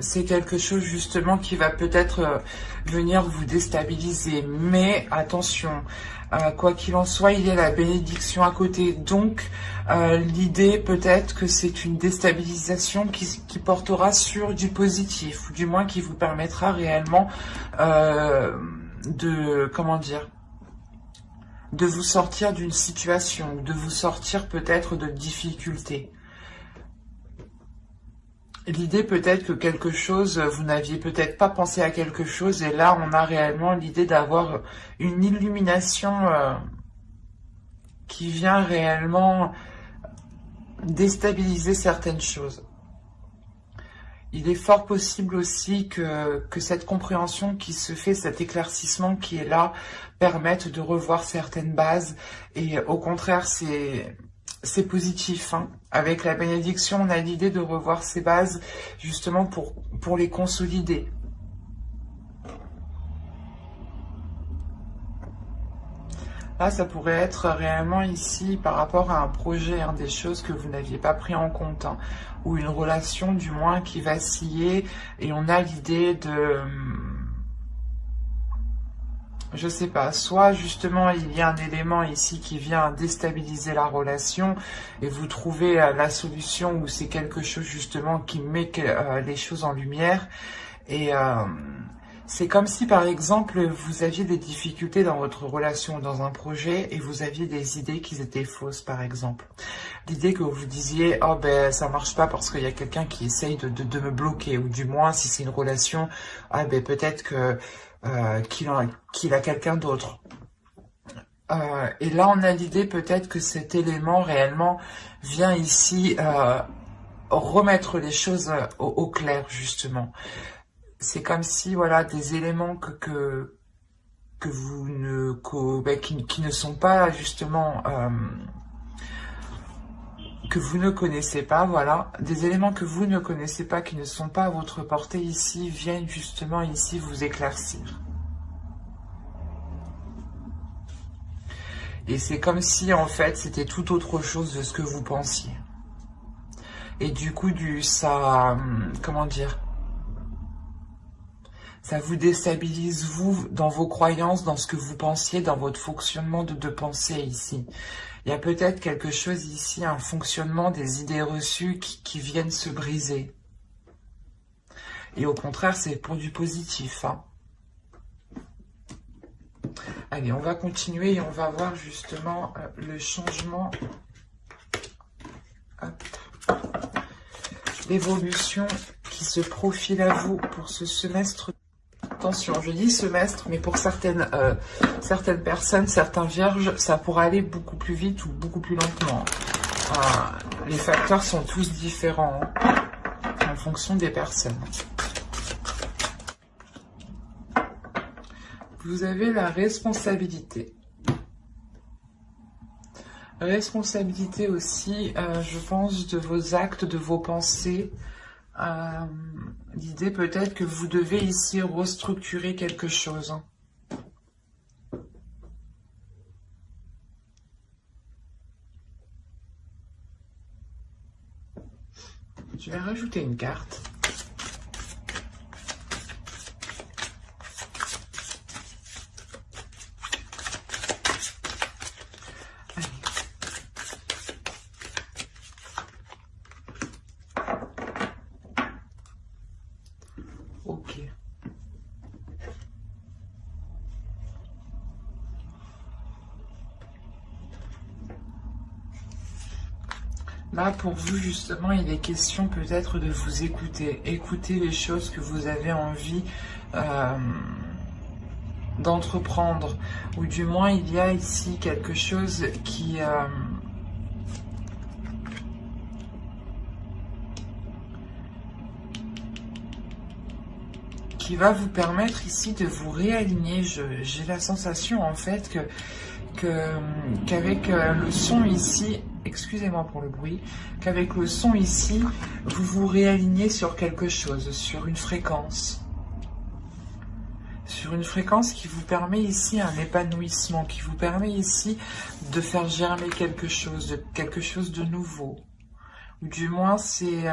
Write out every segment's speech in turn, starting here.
C'est quelque chose justement qui va peut-être venir vous déstabiliser. Mais attention, quoi qu'il en soit, il y a la bénédiction à côté. Donc, l'idée peut-être que c'est une déstabilisation qui portera sur du positif, ou du moins qui vous permettra réellement comment dire, de vous sortir d'une situation, de vous sortir peut-être de difficultés. L'idée peut-être que quelque chose, vous n'aviez peut-être pas pensé à quelque chose, et là on a réellement l'idée d'avoir une illumination qui vient réellement déstabiliser certaines choses. Il est fort possible aussi que cette compréhension qui se fait, cet éclaircissement qui est là, permette de revoir certaines bases, et au contraire c'est positif, hein. Avec la bénédiction, on a l'idée de revoir ces bases justement pour les consolider. Là, ça pourrait être réellement ici par rapport à un projet, hein, des choses que vous n'aviez pas pris en compte, hein, ou une relation du moins qui vacillait, et on a l'idée de... Je sais pas, soit justement il y a un élément ici qui vient déstabiliser la relation et vous trouvez la solution, ou c'est quelque chose justement qui met les choses en lumière, et c'est comme si par exemple vous aviez des difficultés dans votre relation, dans un projet, et vous aviez des idées qui étaient fausses par exemple. L'idée que vous disiez, oh ben ça marche pas parce qu'il y a quelqu'un qui essaye de me bloquer, ou du moins si c'est une relation, ah ben peut-être que qu'il a quelqu'un d'autre. Et là, on a l'idée peut-être que cet élément réellement vient ici remettre les choses au clair, justement. C'est comme si, voilà, des éléments que vous ne... qui ne sont pas, justement... que vous ne connaissez pas, voilà, des éléments que vous ne connaissez pas, qui ne sont pas à votre portée ici, viennent justement ici vous éclaircir. Et c'est comme si en fait c'était tout autre chose de ce que vous pensiez. Et du coup, comment dire, ça vous déstabilise vous dans vos croyances, dans ce que vous pensiez, dans votre fonctionnement de pensée ici. Il y a peut-être quelque chose ici, un fonctionnement des idées reçues qui viennent se briser. Et au contraire, c'est pour du positif, hein. Allez, on va continuer et on va voir justement le changement, l'évolution qui se profile à vous pour ce semestre. Attention, je dis semestre, mais pour certaines personnes, certains vierges, ça pourra aller beaucoup plus vite ou beaucoup plus lentement. Les facteurs sont tous différents, hein, en fonction des personnes. Vous avez la responsabilité. Responsabilité aussi, je pense, de vos actes, de vos pensées. L'idée peut-être que vous devez ici restructurer quelque chose. Je vais rajouter une carte. Ok. Là, pour vous, justement, il est question peut-être de vous écouter. Écouter les choses que vous avez envie d'entreprendre. Ou du moins, il y a ici quelque chose qui va vous permettre ici de vous réaligner. J'ai la sensation, en fait, qu'avec le son ici, excusez-moi pour le bruit, qu'avec le son ici, vous vous réalignez sur quelque chose, sur une fréquence. Sur une fréquence qui vous permet ici un épanouissement, qui vous permet ici de faire germer quelque chose de nouveau. Ou du moins, c'est...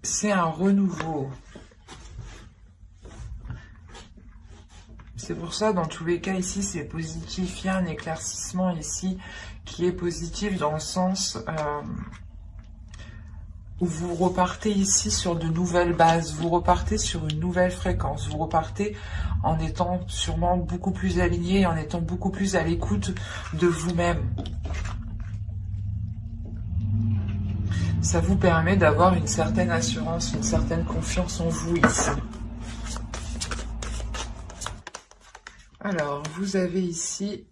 c'est un renouveau. C'est pour ça, dans tous les cas, ici, c'est positif. Il y a un éclaircissement ici qui est positif dans le sens où vous repartez ici sur de nouvelles bases. Vous repartez sur une nouvelle fréquence. Vous repartez en étant sûrement beaucoup plus aligné, en étant beaucoup plus à l'écoute de vous-même. Ça vous permet d'avoir une certaine assurance, une certaine confiance en vous ici. Alors, vous avez ici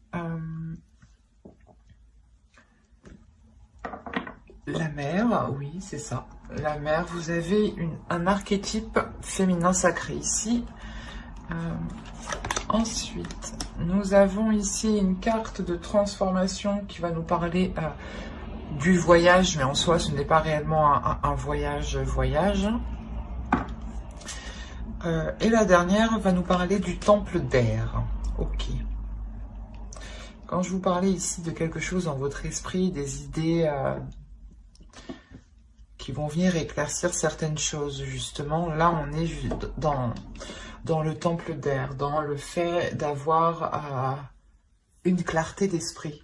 la mer, oui, c'est ça. La mer, vous avez un archétype féminin sacré ici. Ensuite, nous avons ici une carte de transformation qui va nous parler du voyage, mais en soi, ce n'est pas réellement un voyage. Et la dernière va nous parler du temple d'air. Ok. Quand je vous parlais ici de quelque chose dans votre esprit, des idées qui vont venir éclaircir certaines choses, justement, là, on est dans le temple d'air, dans le fait d'avoir une clarté d'esprit.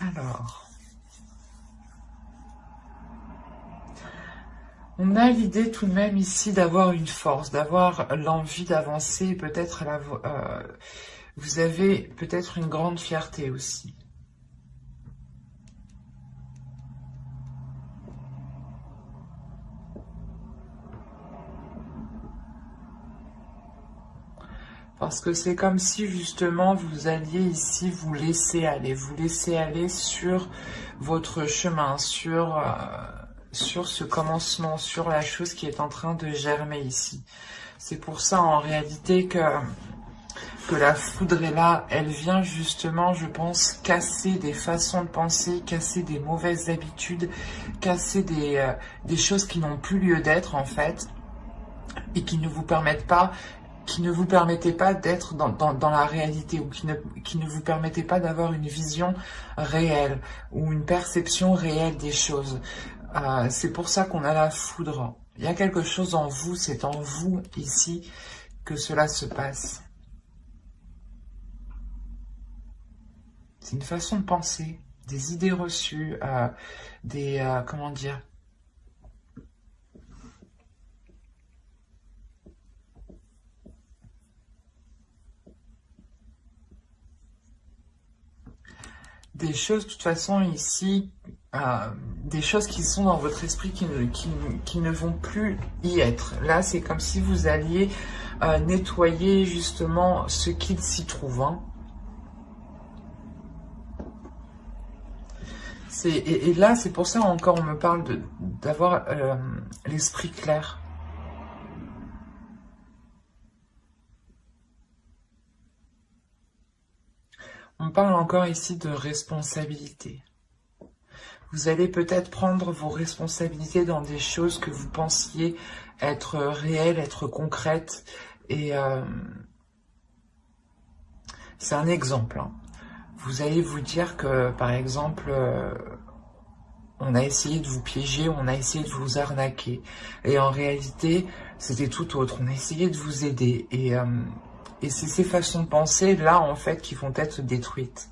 Alors, on a l'idée tout de même ici d'avoir une force, d'avoir l'envie d'avancer, peut-être vous avez peut-être une grande fierté aussi. Parce que c'est comme si justement vous alliez ici vous laisser aller sur votre chemin, sur ce commencement, sur la chose qui est en train de germer ici. C'est pour ça en réalité que la foudre est là. Elle vient justement, je pense, casser des façons de penser, casser des mauvaises habitudes, casser des choses qui n'ont plus lieu d'être en fait, et qui ne vous permettent pas d'être dans la réalité, ou qui ne vous permettez pas d'avoir une vision réelle ou une perception réelle des choses. C'est pour ça qu'on a la foudre. Il y a quelque chose en vous, c'est en vous ici que cela se passe. C'est une façon de penser, des idées reçues, comment dire, des choses, de toute façon, ici, des choses qui sont dans votre esprit qui ne vont plus y être. Là, c'est comme si vous alliez nettoyer justement ce qu'il s'y trouve. Hein. Et là, c'est pour ça encore, on me parle d'avoir l'esprit clair. On parle encore ici de responsabilité. Vous allez peut-être prendre vos responsabilités dans des choses que vous pensiez être réelles, être concrètes. Et c'est un exemple. Hein. Vous allez vous dire que, par exemple, on a essayé de vous piéger, on a essayé de vous arnaquer. Et en réalité, c'était tout autre. On a essayé de vous aider. Et c'est ces façons de penser, là, en fait, qui vont être détruites.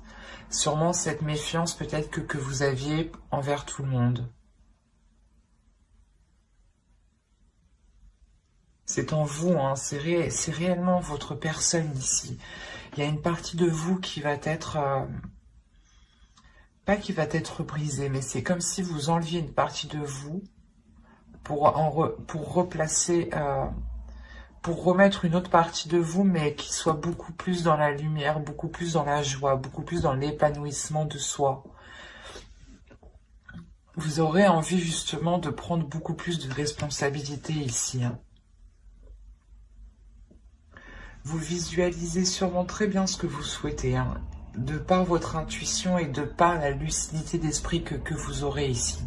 Sûrement cette méfiance, peut-être, que vous aviez envers tout le monde. C'est en vous, hein, c'est réellement votre personne ici. Il y a une partie de vous qui va être... pas qui va être brisée, mais c'est comme si vous enleviez une partie de vous pour replacer... pour remettre une autre partie de vous, mais qui soit beaucoup plus dans la lumière, beaucoup plus dans la joie, beaucoup plus dans l'épanouissement de soi. Vous aurez envie justement de prendre beaucoup plus de responsabilités ici. Hein. Vous visualisez sûrement très bien ce que vous souhaitez, hein, de par votre intuition et de par la lucidité d'esprit que vous aurez ici.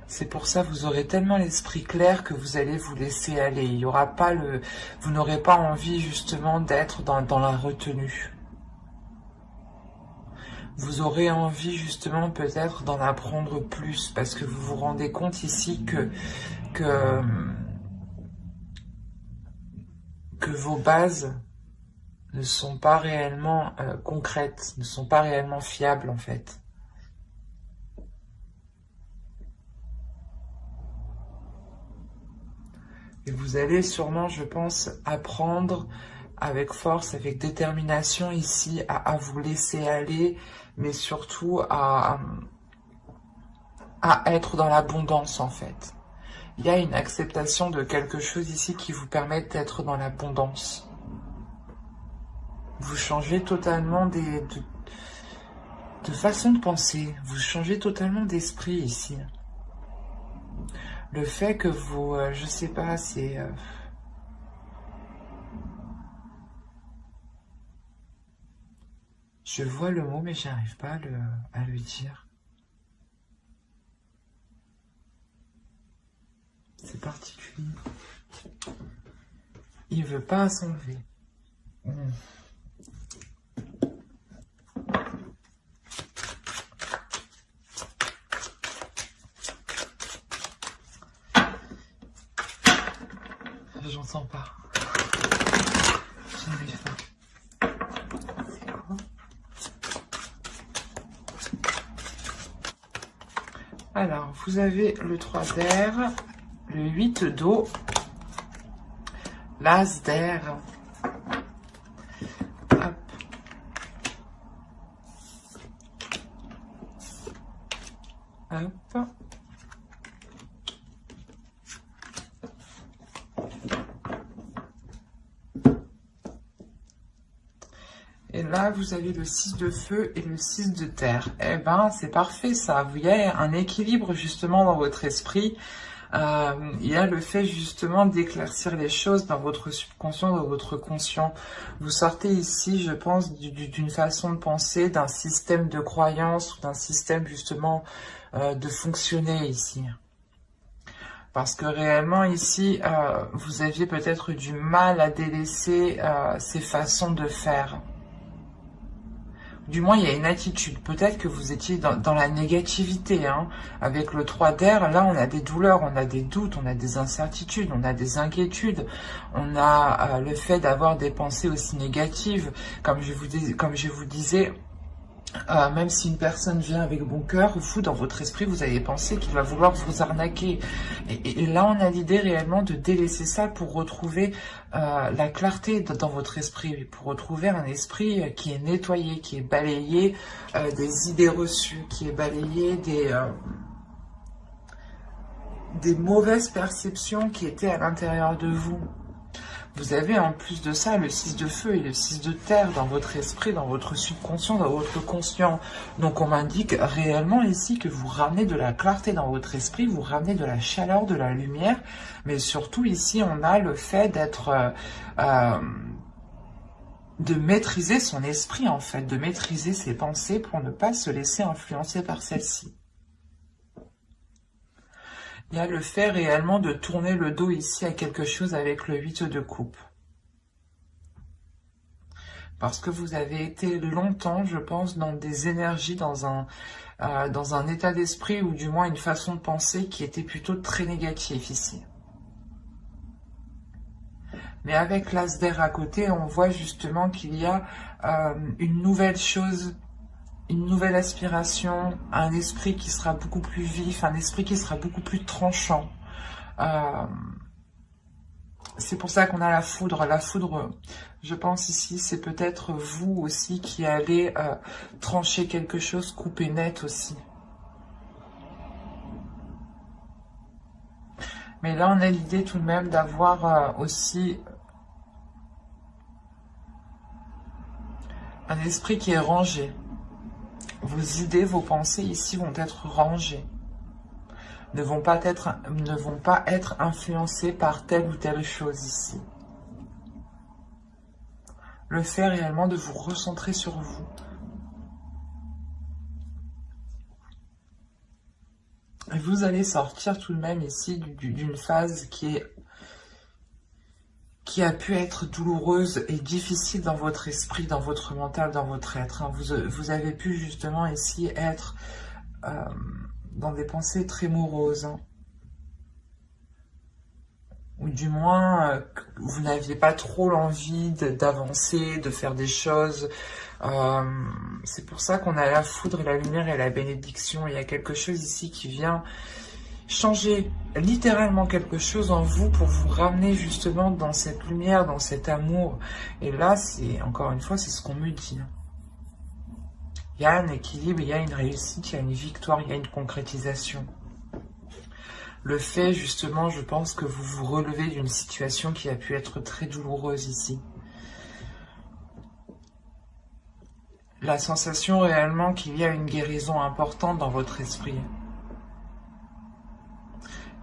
C'est pour ça que vous aurez tellement l'esprit clair que vous allez vous laisser aller. Il y aura pas vous n'aurez pas envie justement d'être dans la retenue. vous aurez envie justement peut-être d'en apprendre plus parce que vous vous rendez compte ici que vos bases ne sont pas réellement concrètes, ne sont pas réellement fiables en fait. Et vous allez sûrement, je pense, apprendre avec force, avec détermination ici à vous laisser aller, mais surtout à être dans l'abondance en fait. Il y a une acceptation de quelque chose ici qui vous permet d'être dans l'abondance. Vous changez totalement de façon de penser, vous changez totalement d'esprit ici. Le fait que vous, je sais pas, c'est... je vois le mot, mais j'arrive pas à le dire. C'est particulier. Il veut pas s'enlever. J'entends pas. J'arrive pas. C'est quoi? Alors, vous avez le 3 d'air, le 8 d'eau, l'as d'air. Hop. Hop. Et là, vous avez le 6 de feu et le 6 de terre. Eh ben, c'est parfait ça. Vous y a un équilibre justement dans votre esprit. Il y a le fait justement d'éclaircir les choses dans votre subconscient, dans votre conscient. Vous sortez ici, je pense, d'une façon de penser, d'un système de croyance, ou d'un système justement de fonctionner ici. Parce que réellement ici, vous aviez peut-être du mal à délaisser ces façons de faire. Du moins, il y a une attitude. Peut-être que vous étiez dans la négativité. Hein. Avec le 3 d'air, là, on a des douleurs, on a des doutes, on a des incertitudes, on a des inquiétudes. On a le fait d'avoir des pensées aussi négatives. Comme je vous disais, même si une personne vient avec bon cœur, vous, dans votre esprit, vous avez pensé qu'il va vouloir vous arnaquer. Et là, on a l'idée réellement de délaisser ça pour retrouver la clarté dans votre esprit, pour retrouver un esprit qui est nettoyé, qui est balayé des idées reçues, qui est balayé des mauvaises perceptions qui étaient à l'intérieur de vous. Vous avez en plus de ça le 6 de feu et le 6 de terre dans votre esprit, dans votre subconscient, dans votre conscient. Donc on m'indique réellement ici que vous ramenez de la clarté dans votre esprit, vous ramenez de la chaleur, de la lumière, mais surtout ici on a le fait d'être... de maîtriser son esprit en fait, de maîtriser ses pensées pour ne pas se laisser influencer par celles-ci. Il y a le fait réellement de tourner le dos ici à quelque chose avec le 8 de coupe. Parce que vous avez été longtemps, je pense, dans des énergies, dans un état d'esprit ou du moins une façon de penser qui était plutôt très négatif ici. Mais avec l'as d'air à côté, on voit justement qu'il y a une nouvelle chose, une nouvelle aspiration, un esprit qui sera beaucoup plus vif, un esprit qui sera beaucoup plus tranchant. C'est pour ça qu'on a la foudre. La foudre, je pense ici, c'est peut-être vous aussi qui allez trancher quelque chose, couper net aussi. Mais là, on a l'idée tout de même d'avoir aussi un esprit qui est rangé. Vos idées, vos pensées ici vont être rangées. Ne vont pas être influencées par telle ou telle chose ici. Le fait réellement de vous recentrer sur vous. Et vous allez sortir tout de même ici d'une phase qui est qui a pu être douloureuse et difficile dans votre esprit, dans votre mental, dans votre être. Hein. Vous avez pu justement ici être dans des pensées très moroses. Hein. Ou du moins, vous n'aviez pas trop l'envie d'avancer, de faire des choses. C'est pour ça qu'on a la foudre, la lumière et la bénédiction. Il y a quelque chose ici qui vient changer littéralement quelque chose en vous pour vous ramener justement dans cette lumière, dans cet amour. Et là, c'est encore une fois, c'est ce qu'on me dit. Il y a un équilibre, il y a une réussite, il y a une victoire, il y a une concrétisation. Le fait, justement, je pense que vous vous relevez d'une situation qui a pu être très douloureuse ici. La sensation réellement qu'il y a une guérison importante dans votre esprit,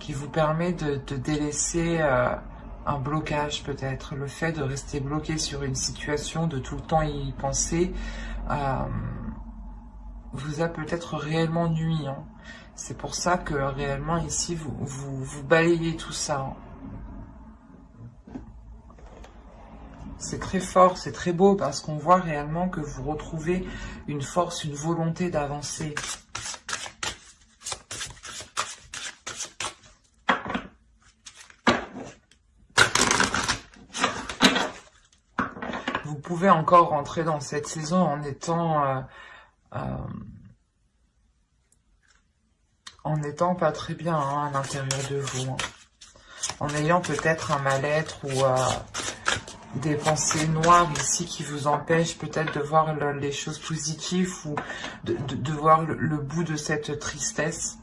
qui vous permet de délaisser un blocage peut-être. Le fait de rester bloqué sur une situation, de tout le temps y penser, vous a peut-être réellement nui. Hein. C'est pour ça que réellement ici, vous balayez tout ça. Hein. C'est très fort, c'est très beau parce qu'on voit réellement que vous retrouvez une force, une volonté d'avancer. Vous pouvez encore rentrer dans cette saison en étant pas très bien hein, à l'intérieur de vous. Hein. En ayant peut-être un mal-être ou des pensées noires ici qui vous empêchent peut-être de voir les choses positives ou de voir le bout de cette tristesse.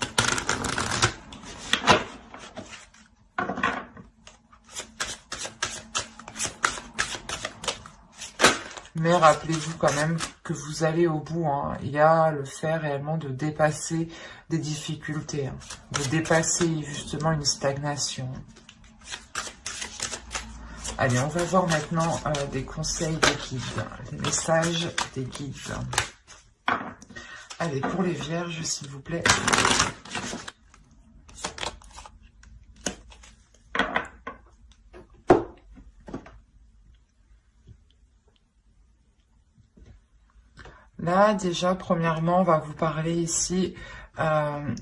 Mais rappelez-vous quand même que vous allez au bout. Hein. Il y a le fait réellement de dépasser des difficultés, hein. De dépasser justement une stagnation. Allez, on va voir maintenant des conseils des guides, les messages des guides. Allez, pour les vierges, s'il vous plaît. Là, déjà, premièrement, on va vous parler ici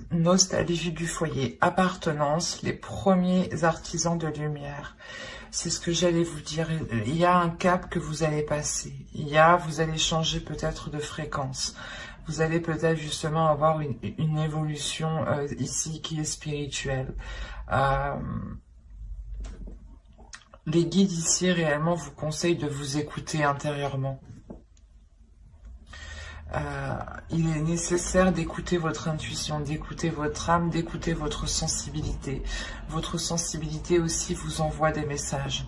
nostalgie du foyer, appartenance, les premiers artisans de lumière. C'est ce que j'allais vous dire. Il y a un cap que vous allez passer. Vous allez changer peut-être de fréquence. Vous allez peut-être justement avoir une évolution ici qui est spirituelle. Les guides ici réellement vous conseillent de vous écouter intérieurement. Il est nécessaire d'écouter votre intuition, d'écouter votre âme, d'écouter votre sensibilité. Votre sensibilité aussi vous envoie des messages.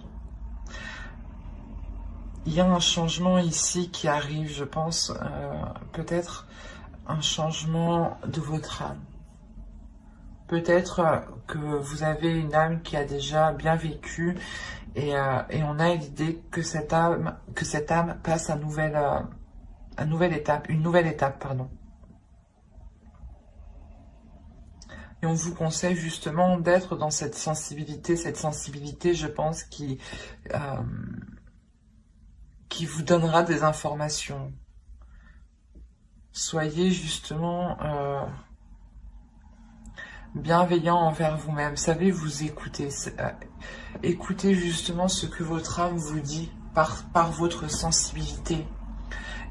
Il y a un changement ici qui arrive, je pense, peut-être un changement de votre âme. Peut-être que vous avez une âme qui a déjà bien vécu et on a l'idée que cette âme passe à une nouvelle étape, pardon. Et on vous conseille justement d'être dans cette sensibilité, je pense, qui vous donnera des informations. Soyez justement bienveillant envers vous-même. Savez vous écouter. Écoutez justement ce que votre âme vous dit par votre sensibilité.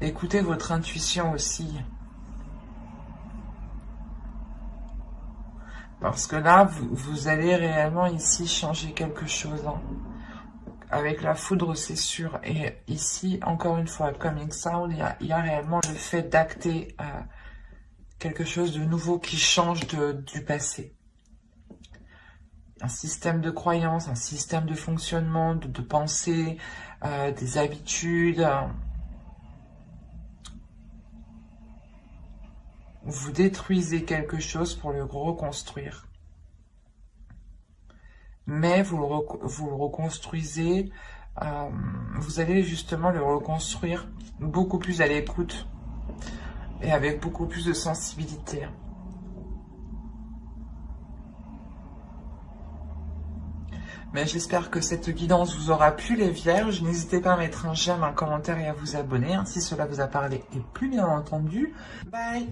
Écoutez votre intuition aussi. Parce que là, vous allez réellement ici changer quelque chose. Hein. Avec la foudre, c'est sûr. Et ici, encore une fois, coming sound, il y a réellement le fait d'acter quelque chose de nouveau qui change du passé. Un système de croyance, un système de fonctionnement, de pensée, des habitudes. Vous détruisez quelque chose pour le reconstruire. Mais vous le reconstruisez, vous allez justement le reconstruire beaucoup plus à l'écoute et avec beaucoup plus de sensibilité. Mais j'espère que cette guidance vous aura plu les vierges. N'hésitez pas à mettre un j'aime, un commentaire et à vous abonner, hein, si cela vous a parlé et plus bien entendu. Bye!